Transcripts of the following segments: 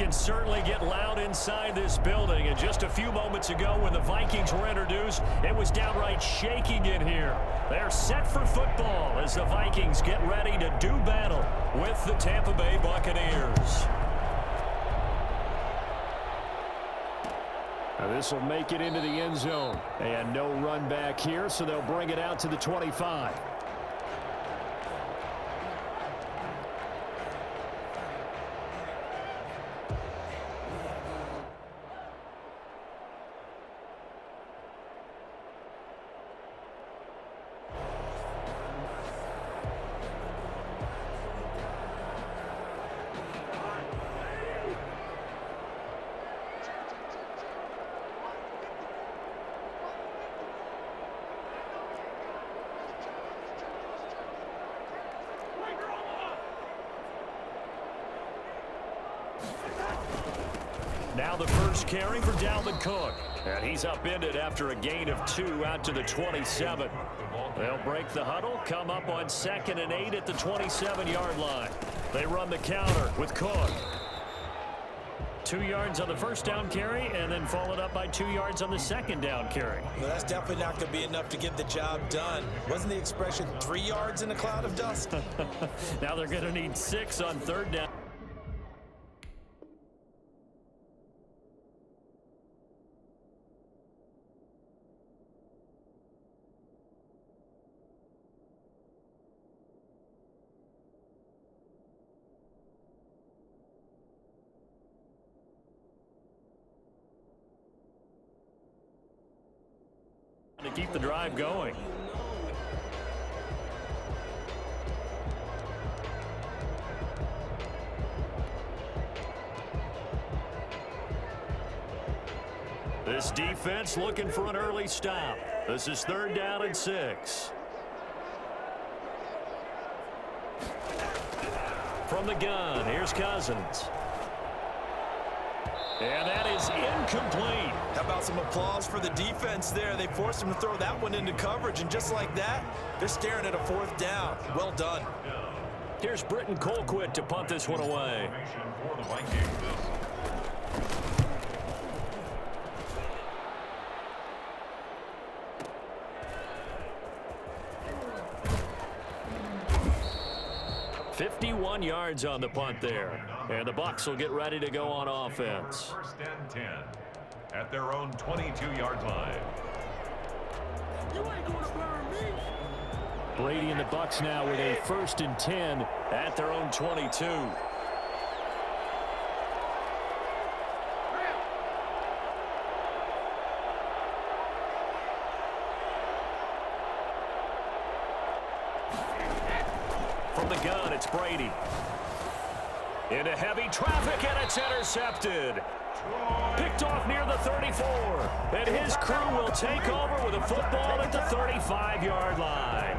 can certainly get loud inside this building. And just a few moments ago when the Vikings were introduced, it was downright shaking in here. They're set for football as the Vikings get ready to do battle with the Tampa Bay Buccaneers. Now this will make it into the end zone. And no run back here, so they'll bring it out to the 25. Now the first carry for Dalvin Cook. And he's upended after a gain of 2 out to the 27. They'll break the huddle, come up on 2nd and 8 at the 27-yard line. They run the counter with Cook. 2 yards on the first down carry and then followed up by 2 yards on the second down carry. Well, that's definitely not going to be enough to get the job done. Wasn't the expression 3 yards in a cloud of dust? Now they're going to need 6 on 3rd down. To keep the drive going. This defense looking for an early stop. This is 3rd down and 6. From the gun, here's Cousins. And that is incomplete. How about some applause for the defense there? They forced him to throw that one into coverage, and just like that, they're staring at a 4th down. Well done. Here's Britton Colquitt to punt this one away. 51 yards on the punt there. And the Bucs will get ready to go on offense. 1st and 10 at their own 22-yard line. You ain't gonna burn me. Brady and the Bucs now with a 1st and 10 at their own 22. From the gun, it's Brady. Into heavy traffic, and it's intercepted. Picked off near the 34. And his crew will take over with a football at the 35-yard line.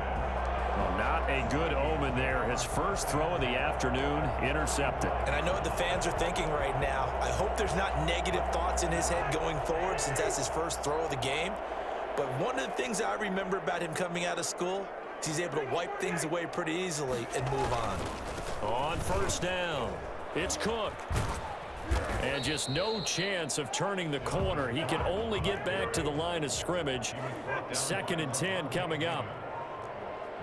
Well, not a good omen there. His first throw of the afternoon intercepted. And I know what the fans are thinking right now. I hope there's not negative thoughts in his head going forward since that's his first throw of the game. But one of the things I remember about him coming out of school is he's able to wipe things away pretty easily and move on. On 1st down, it's Cook. And just no chance of turning the corner. He can only get back to the line of scrimmage. 2nd and 10 coming up.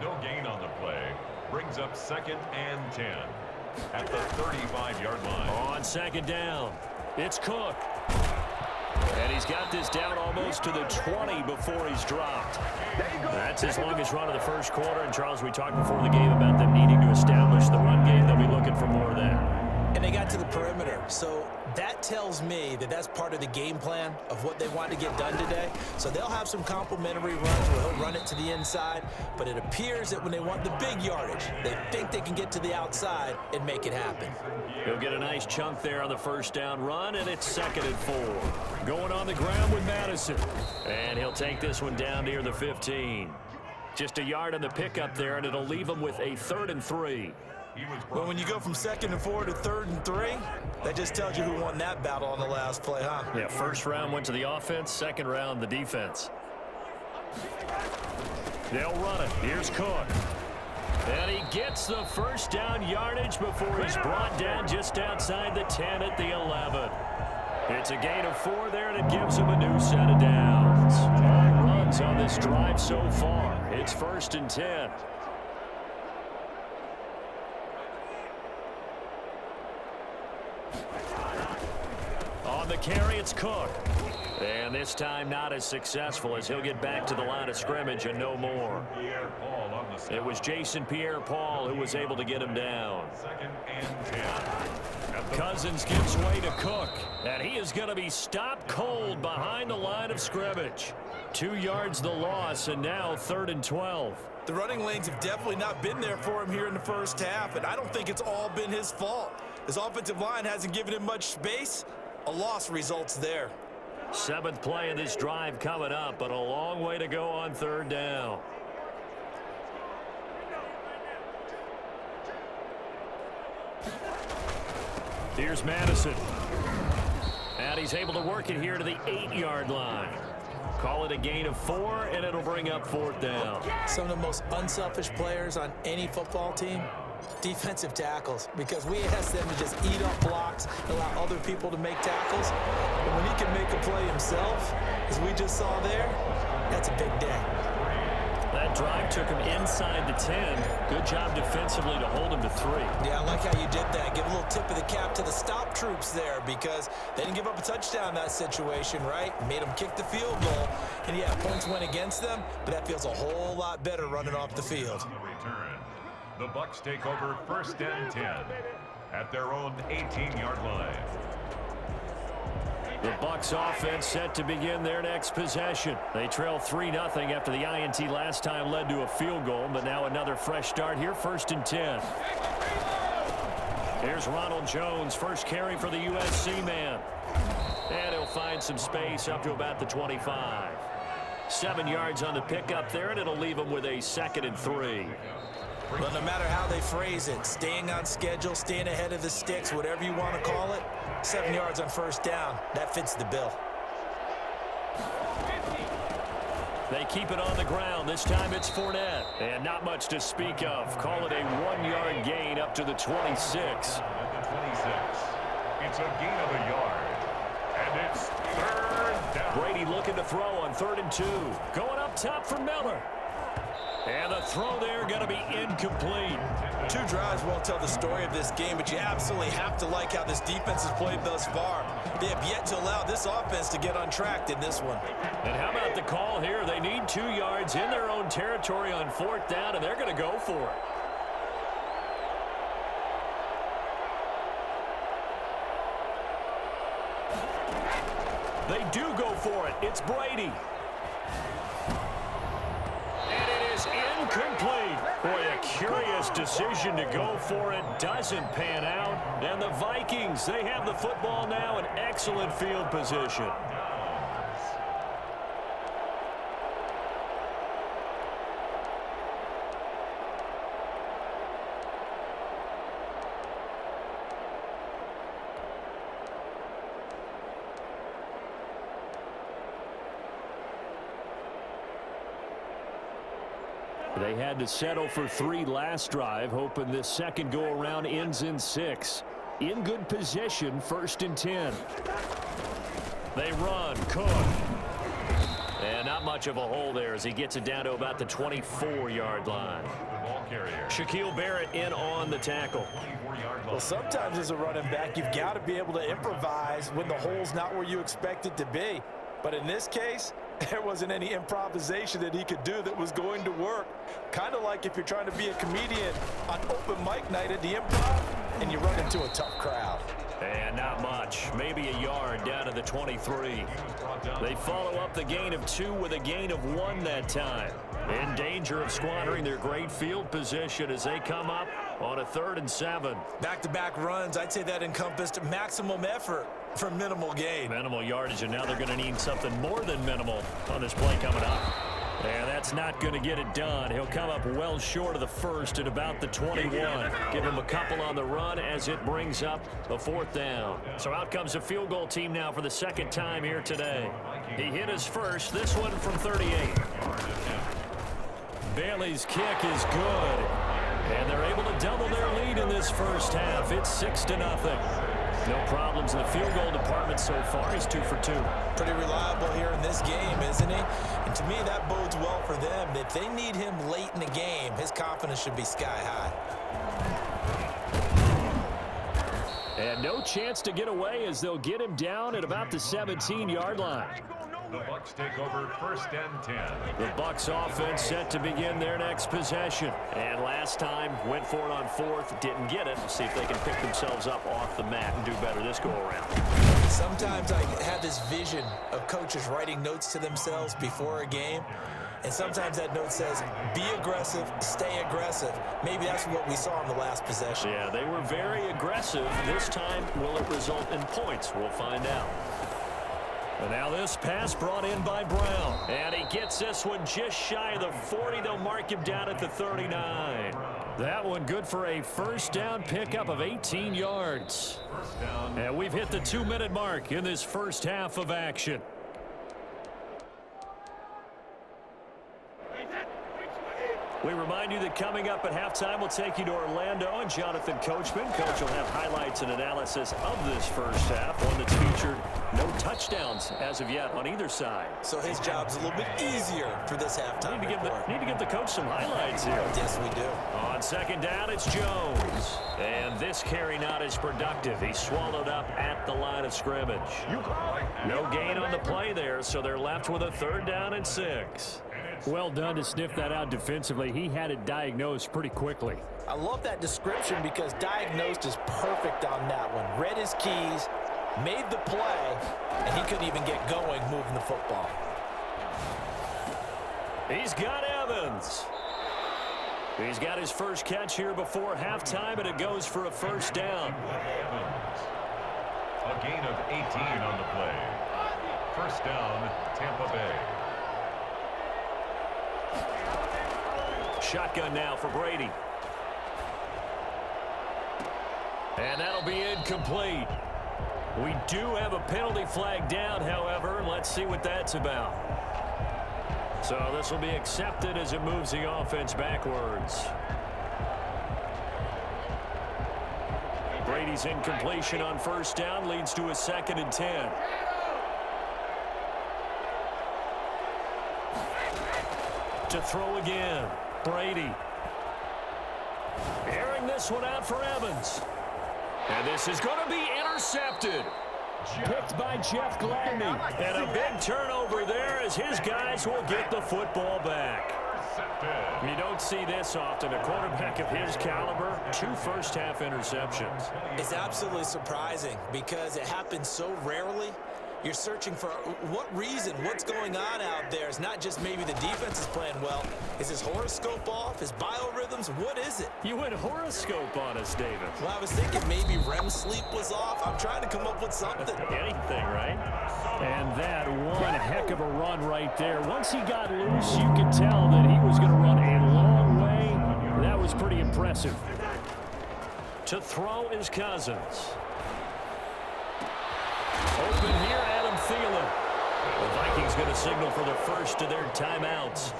No gain on the play. Brings up 2nd and 10 at the 35-yard line. On 2nd down, it's Cook. And he's got this down almost to the 20 before he's dropped. That's his longest run of the first quarter. And, Charles, we talked before the game about them needing to establish the run game. They'll be looking for more of that. And they got to the perimeter. So that tells me that that's part of the game plan of what they want to get done today. So they'll have some complimentary runs where he'll run it to the inside. But it appears that when they want the big yardage, they think they can get to the outside and make it happen. He'll get a nice chunk there on the 1st down run, and it's 2nd and 4. Going on the ground with Madison. And he'll take this one down near the 15. Just a yard on the pickup there, and it'll leave him with a 3rd and 3. Well, when you go from 2nd and 4 to 3rd and 3, that just tells you who won that battle on the last play, huh? Yeah, 1st round went to the offense, 2nd round the defense. They'll run it. Here's Cook. And he gets the first down yardage before he's brought down just outside the 10 at the 11. It's a gain of 4 there, and it gives him a new set of downs. All runs on this drive so far. It's 1st and 10. On the carry, it's Cook. And this time not as successful as he'll get back to the line of scrimmage and no more. It was Jason Pierre-Paul who was able to get him down. 2nd and 10. Cousins gives way to Cook, and he is going to be stopped cold behind the line of scrimmage. 2 yards the loss, and now 3rd and 12. The running lanes have definitely not been there for him here in the first half, and I don't think it's all been his fault. His offensive line hasn't given him much space. A loss results there. 7th play of this drive coming up, but a long way to go on 3rd down. Here's Madison. And he's able to work it here to the 8-yard line. Call it a gain of 4, and it'll bring up 4th down. Some of the most unselfish players on any football team, defensive tackles, because we ask them to just eat up blocks, allow other people to make tackles. And when he can make a play himself, as we just saw there, that's a big day. That drive took him inside the 10. Good job defensively to hold him to 3. Yeah, I like how you did that. Give a little tip of the cap to the stop troops there, because they didn't give up a touchdown in that situation, right? Made them kick the field goal. And yeah, points went against them, but that feels a whole lot better running off the field. The Bucs take over 1st and 10 at their own 18-yard line. The Bucs offense set to begin their next possession. They trail 3-0 after the INT last time led to a field goal, but now another fresh start here, 1st and 10. Here's Ronald Jones, first carry for the USC man. And he'll find some space up to about the 25. 7 yards on the pickup there, and it'll leave him with a 2nd and 3. Well, no matter how they phrase it, staying on schedule, staying ahead of the sticks, whatever you want to call it, 7 yards on 1st down, that fits the bill. They keep it on the ground. This time it's Fournette. And not much to speak of. Call it a 1-yard gain up to the 26. At the 26. It's a gain of a yard. And it's 3rd down. Brady looking to throw on 3rd and 2. Going up top for Miller. And the throw there going to be incomplete. 2 drives won't tell the story of this game, but you absolutely have to like how this defense has played thus far. They have yet to allow this offense to get untracked in this one. And how about the call here? They need 2 yards in their own territory on 4th down, and they're going to go for it. They do go for it. It's Brady. Incomplete. Boy, a curious decision to go for it. Doesn't pan out. And the Vikings, they have the football now in excellent field position. They had to settle for 3 last drive, hoping this second go-around ends in 6. In good position, 1st and 10. They run. Cook. And not much of a hole there as he gets it down to about the 24-yard line. Shaquille Barrett in on the tackle. Well, sometimes as a running back, you've got to be able to improvise when the hole's not where you expect it to be. But in this case, there wasn't any improvisation that he could do that was going to work. Kind of like if you're trying to be a comedian on open mic night at the Improv and you run into a tough crowd. And not much. Maybe a yard down to the 23. They follow up the gain of 2 with a gain of 1 that time. In danger of squandering their great field position as they come up on a 3rd and 7. Back-to-back runs, I'd say that encompassed maximum effort for minimal gain. Minimal yardage, and now they're going to need something more than minimal on this play coming up. And that's not going to get it done. He'll come up well short of the 1st at about the 21. Give him a couple on the run as it brings up a 4th down. So out comes the field goal team now for the 2nd time here today. He hit his first, this one from 38. Bailey's kick is good. And they're able to double their lead in this first half. It's 6-0. No problems in the field goal department so far. He's 2 for 2. Pretty reliable here in this game, isn't he? And to me, that bodes well for them. If they need him late in the game, his confidence should be sky high. And no chance to get away as they'll get him down at about the 17-yard line. The Bucs take over 1st and 10. The Bucs offense set to begin their next possession. And last time, went for it on 4th, didn't get it. See if they can pick themselves up off the mat and do better this go-around. Sometimes I have this vision of coaches writing notes to themselves before a game. And sometimes that note says, be aggressive, stay aggressive. Maybe that's what we saw in the last possession. Yeah, they were very aggressive. This time, will it result in points? We'll find out. And now this pass brought in by Brown. And he gets this one just shy of the 40. They'll mark him down at the 39. That one good for a first down pickup of 18 yards. And we've hit the 2-minute mark in this first half of action. We remind you that coming up at halftime, we'll take you to Orlando and Jonathan Coachman. Coach will have highlights and analysis of this first half, one that's featured no touchdowns as of yet on either side. So his job's a little bit easier for this halftime report. Need to give the coach some highlights here. Yes, we do. On second down, it's Jones. And this carry not as productive. He's swallowed up at the line of scrimmage. No gain on the play there, so they're left with a 3rd down and 6. Well done to sniff that out defensively. He had it diagnosed pretty quickly. I love that description because diagnosed is perfect on that one. Read his keys, made the play, and he couldn't even get going moving the football. He's got Evans. He's got his first catch here before halftime, and it goes for a first down. Evans. A gain of 18 on the play. First down, Tampa Bay. Shotgun now for Brady. And that'll be incomplete. We do have a penalty flag down, however. Let's see what that's about. So this will be accepted as it moves the offense backwards. Brady's incompletion on first down leads to a 2nd and 10. To throw again. Brady. Airing this one out for Evans. And this is going to be intercepted. Picked by Jeff Gladney. And a big turnover there as his guys will get the football back. You don't see this often. A quarterback of his caliber, 2 first-half interceptions. It's absolutely surprising because it happens so rarely. You're searching for what reason, what's going on out there. It's not just maybe the defense is playing well. Is his horoscope off? His biorhythms? What is it? You went horoscope on us, David. Well, I was thinking maybe REM sleep was off. I'm trying to come up with something. Anything, right? And that one heck of a run right there. Once he got loose, you could tell that he was going to run a long way. That was pretty impressive. To throw is Cousins. Open here, Adam Thielen. The Vikings going to signal for the first of their timeouts,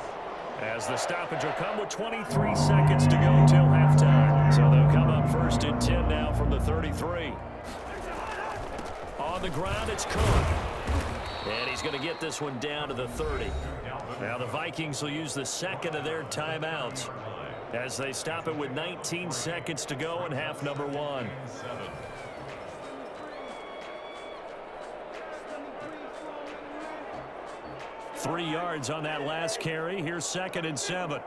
as the stoppage will come with 23 seconds to go till halftime. So they'll come up 1st and 10 now from the 33. On the ground, it's Cook. And he's going to get this one down to the 30. Now the Vikings will use the 2nd of their timeouts as they stop it with 19 seconds to go in half number 1. 3 yards on that last carry. Here's 2nd and 7.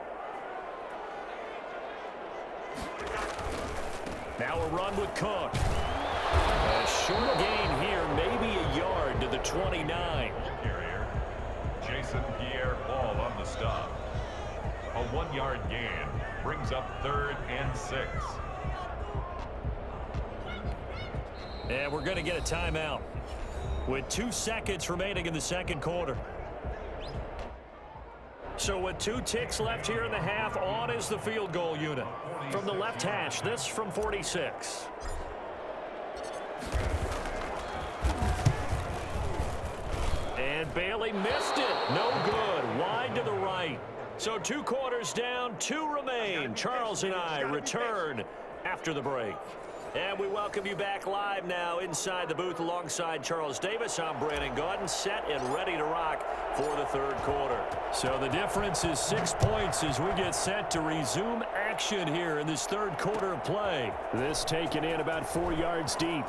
Now a run with Cook. A short gain here, maybe a yard to the 29. Carrier, Jason Pierre-Paul on the stop. A 1-yard gain brings up 3rd and 6. And we're going to get a timeout with 2 seconds remaining in the second quarter. So with 2 ticks left here in the half, on is the field goal unit. From the left hash, this from 46. And Bailey missed it. No good. Wide to the right. So 2 quarters down, 2 remain. Charles and I return after the break. And we welcome you back live now inside the booth alongside Charles Davis. I'm Brandon Gaudin, set and ready to rock for the 3rd quarter. So the difference is 6 points as we get set to resume action here in this 3rd quarter of play. This taken in about 4 yards deep.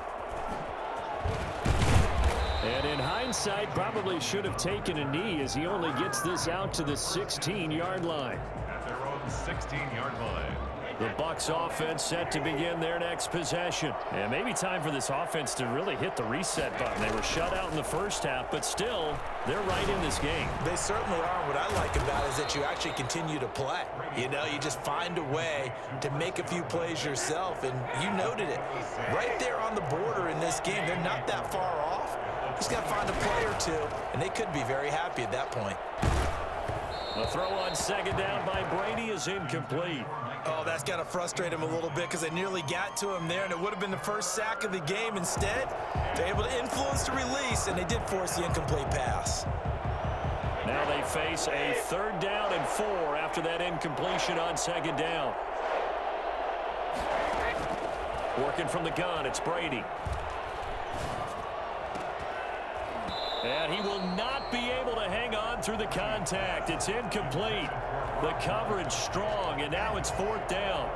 And in hindsight, probably should have taken a knee as he only gets this out to the 16-yard line. At their own 16-yard line. The Bucs offense set to begin their next possession. And maybe time for this offense to really hit the reset button. They were shut out in the first half, but still, they're right in this game. They certainly are. What I like about it is that you actually continue to play. You know, you just find a way to make a few plays yourself, and you noted it. Right there on the border in this game, they're not that far off. Just got to find a play or two, and they could be very happy at that point. The throw on 2nd down by Brady is incomplete. Oh, that's got to frustrate him a little bit because they nearly got to him there, and it would have been the first sack of the game. Instead, they're able to influence the release, and they did force the incomplete pass. Now they face a 3rd down and 4 after that incompletion on 2nd down. Working from the gun, it's Brady. And he will not be able to hang on through the contact. It's incomplete. The coverage strong, and now it's 4th down.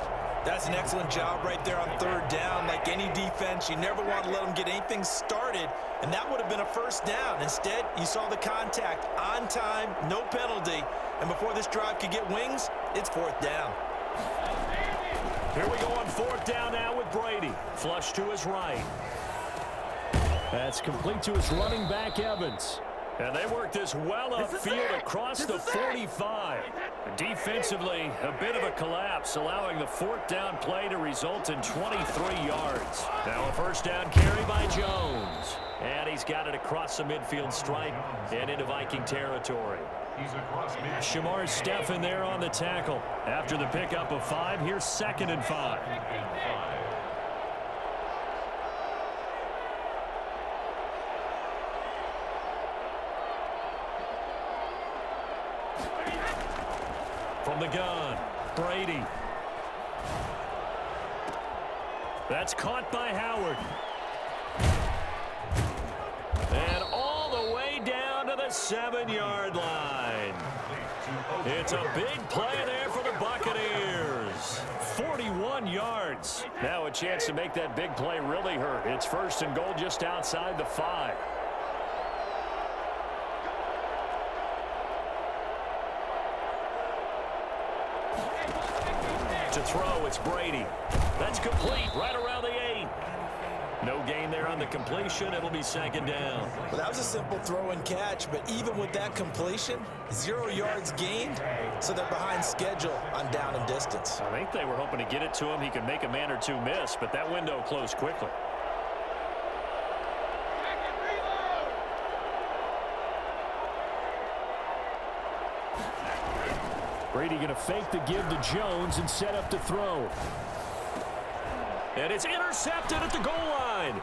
That's an excellent job right there on 3rd down. Like any defense, you never want to let them get anything started, and that would have been a 1st down. Instead, you saw the contact on time, no penalty, and before this drive could get wings, it's 4th down. Here we go on 4th down now with Brady. Flush to his right. That's complete to his running back, Evans. And they work this well upfield across the 45. Defensively, a bit of a collapse, allowing the 4th down play to result in 23 yards. Now a 1st down carry by Jones. And he's got it across the midfield stripe and into Viking territory. Shamar Stephen there on the tackle. After the pickup of 5, here's 2nd and 5. From the gun, Brady. That's caught by Howard. And all the way down to the 7-yard line. It's a big play there for the Buccaneers. 41 yards. Now a chance to make that big play really hurt. It's 1st and goal just outside the 5. To throw, it's Brady. That's complete right around the 8. No gain there on the completion. It'll be 2nd down. Well, that was a simple throw and catch, but even with that completion, 0 yards gained, so they're behind schedule on down and distance. I think they were hoping to get it to him. He could make a man or two miss, but that window closed quickly. Brady going to fake the give to Jones and set up to throw. And it's intercepted at the goal line.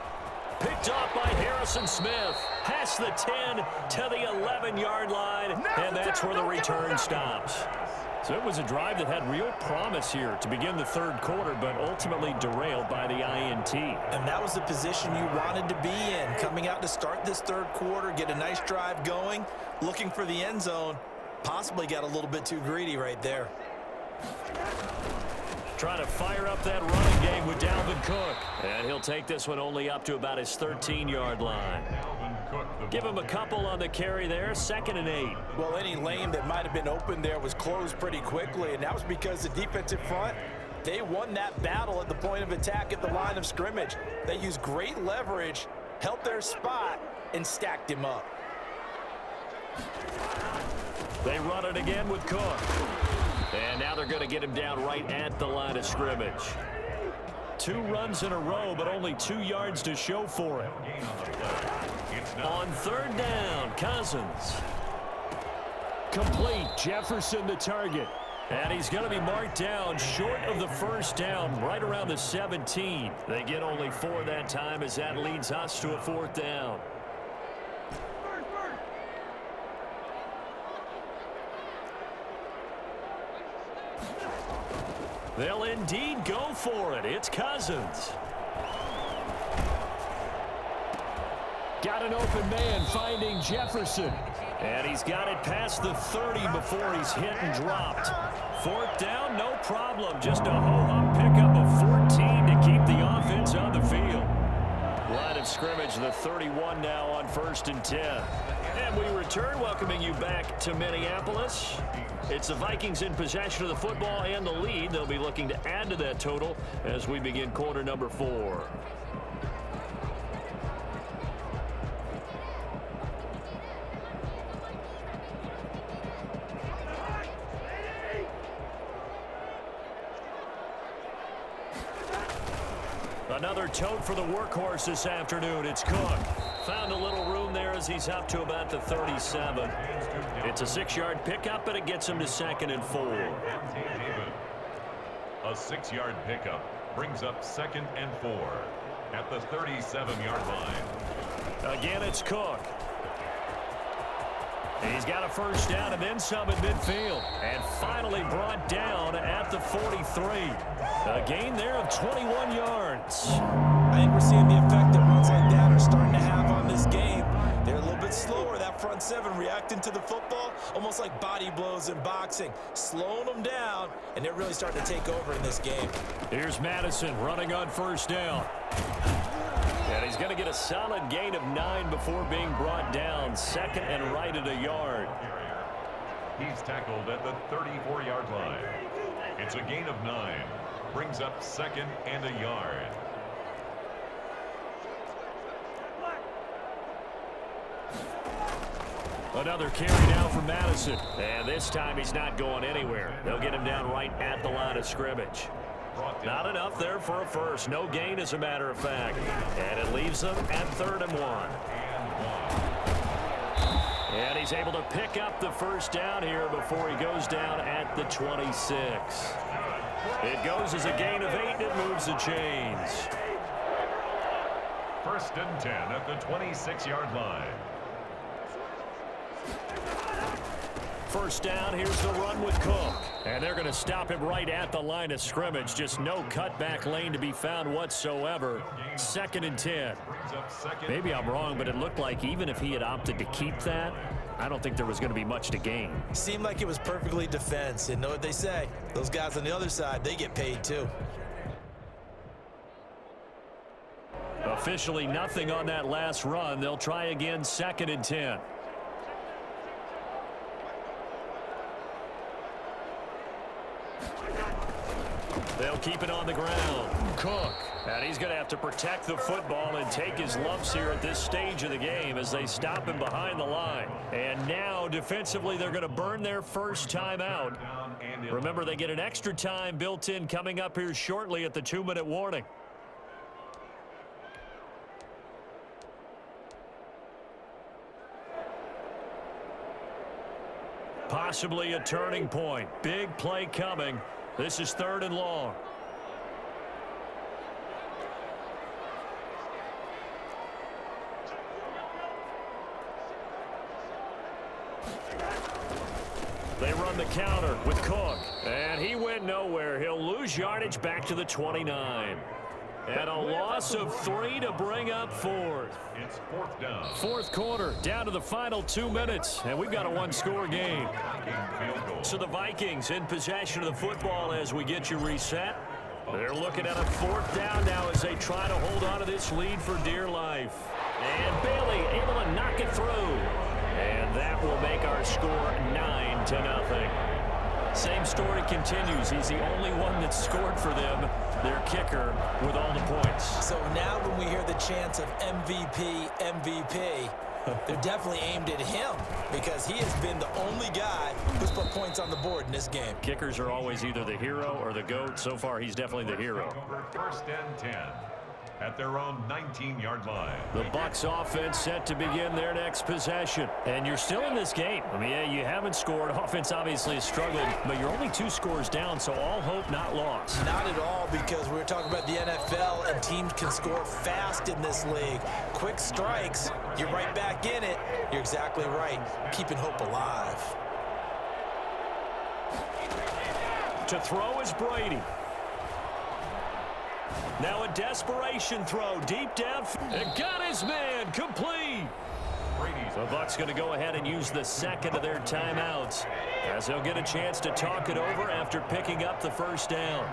Picked off by Harrison Smith. Past the 10 to the 11-yard line. And that's where the return stops. So it was a drive that had real promise here to begin the 3rd quarter, but ultimately derailed by the INT. And that was the position you wanted to be in. Coming out to start this 3rd quarter, get a nice drive going, looking for the end zone. Possibly got a little bit too greedy right there. Trying to fire up that running game with Dalvin Cook. And he'll take this one only up to about his 13-yard line. Give him a couple on the carry there, 2nd and 8. Well, any lane that might have been open there was closed pretty quickly, and that was because the defensive front, they won that battle at the point of attack at the line of scrimmage. They used great leverage, held their spot, and stacked him up. They run it again with Cook. And now they're going to get him down right at the line of scrimmage. 2 runs in a row, but only 2 yards to show for it. On 3rd down, Cousins. Complete. Jefferson the target. And he's going to be marked down short of the 1st down, right around the 17. They get only 4 that time as that leads us to a 4th down. They'll indeed go for it. It's Cousins. Got an open man finding Jefferson. And he's got it past the 30 before he's hit and dropped. Fourth down, no problem. Just a ho-hum pickup of 14 to keep the offense on the field. Line of scrimmage, the 31 now on 1st and 10. And we return, welcoming you back to Minneapolis. It's the Vikings in possession of the football and the lead. They'll be looking to add to that total as we begin quarter number 4. Another tote for the workhorse this afternoon. It's Cook. Found a little room there as he's up to about the 37. It's a 6-yard pickup, but it gets him to 2nd and 4. A 6-yard pickup brings up 2nd and 4 at the 37-yard line. Again, it's Cook. He's got a first down and then some at midfield. And finally brought down at the 43. A gain there of 21 yards. I think we're seeing the effect that runs like that are starting to have on this game. They're a little bit slower, that front 7, reacting to the football, almost like body blows in boxing, slowing them down, and they're really starting to take over in this game. Here's Madison running on first down. And he's going to get a solid gain of 9 before being brought down. 2nd and right at a yard. He's tackled at the 34-yard line. It's a gain of 9. Brings up 2nd and a yard. Another carry now for Madison. And this time he's not going anywhere. They'll get him down right at the line of scrimmage. Not enough there for a first. No gain, as a matter of fact. And it leaves them at 3rd and 1. And he's able to pick up the first down here before he goes down at the 26. It goes as a gain of 8, and it moves the chains. 1st and 10 at the 26-yard line. First down, here's the run with Cook. And they're going to stop him right at the line of scrimmage. Just no cutback lane to be found whatsoever. 2nd and 10. Maybe I'm wrong, but it looked like even if he had opted to keep that, I don't think there was going to be much to gain. Seemed like it was perfectly defense. And know what they say? Those guys on the other side, they get paid too. Officially nothing on that last run. They'll try again, 2nd and 10. They'll keep it on the ground. Cook. And he's going to have to protect the football and take his lumps here at this stage of the game as they stop him behind the line. And now, defensively, they're going to burn their first time out. Remember, they get an extra time built in coming up here shortly at the 2-minute warning. Possibly a turning point. Big play coming. This is 3rd and long. They run the counter with Cook. And he went nowhere. He'll lose yardage back to the 29. And a loss of 3 to bring up 4th. It's 4th down. 4th quarter, down to the final 2 minutes, and we've got a 1-score game. So the Vikings in possession of the football as we get you reset. They're looking at a 4th down now as they try to hold on to this lead for dear life. And Bailey able to knock it through. And that will make our score 9-0. Same story continues. He's the only one that scored for them, their kicker, with all the points. So now when we hear the chants of MVP, they're definitely aimed at him because he has been the only guy who's put points on the board in this game. Kickers are always either the hero or the GOAT. So far, he's definitely the hero. 1st and 10 at their own 19-yard line. The Bucs offense set to begin their next possession. And you're still in this game. I mean, yeah, you haven't scored. Offense obviously has struggled, but you're only 2 scores down, so all hope not lost. Not at all, because we were talking about the NFL, and teams can score fast in this league. Quick strikes, you're right back in it. You're exactly right. Keeping hope alive. To throw is Brady. Now a desperation throw deep down. And got his man complete. The Bucs going to go ahead and use the second of their timeouts as they'll get a chance to talk it over after picking up the first down.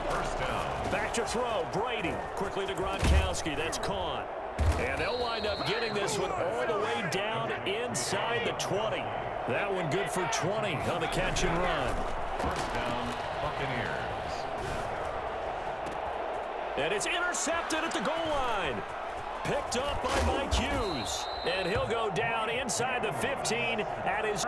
First down. Back to throw. Brady quickly to Gronkowski. That's caught. And they'll wind up getting this one all the way down inside the 20. That one good for 20 on the catch and run. First down, Buccaneers. And it's intercepted at the goal line. Picked up by Mike Hughes. And he'll go down inside the 15 at his...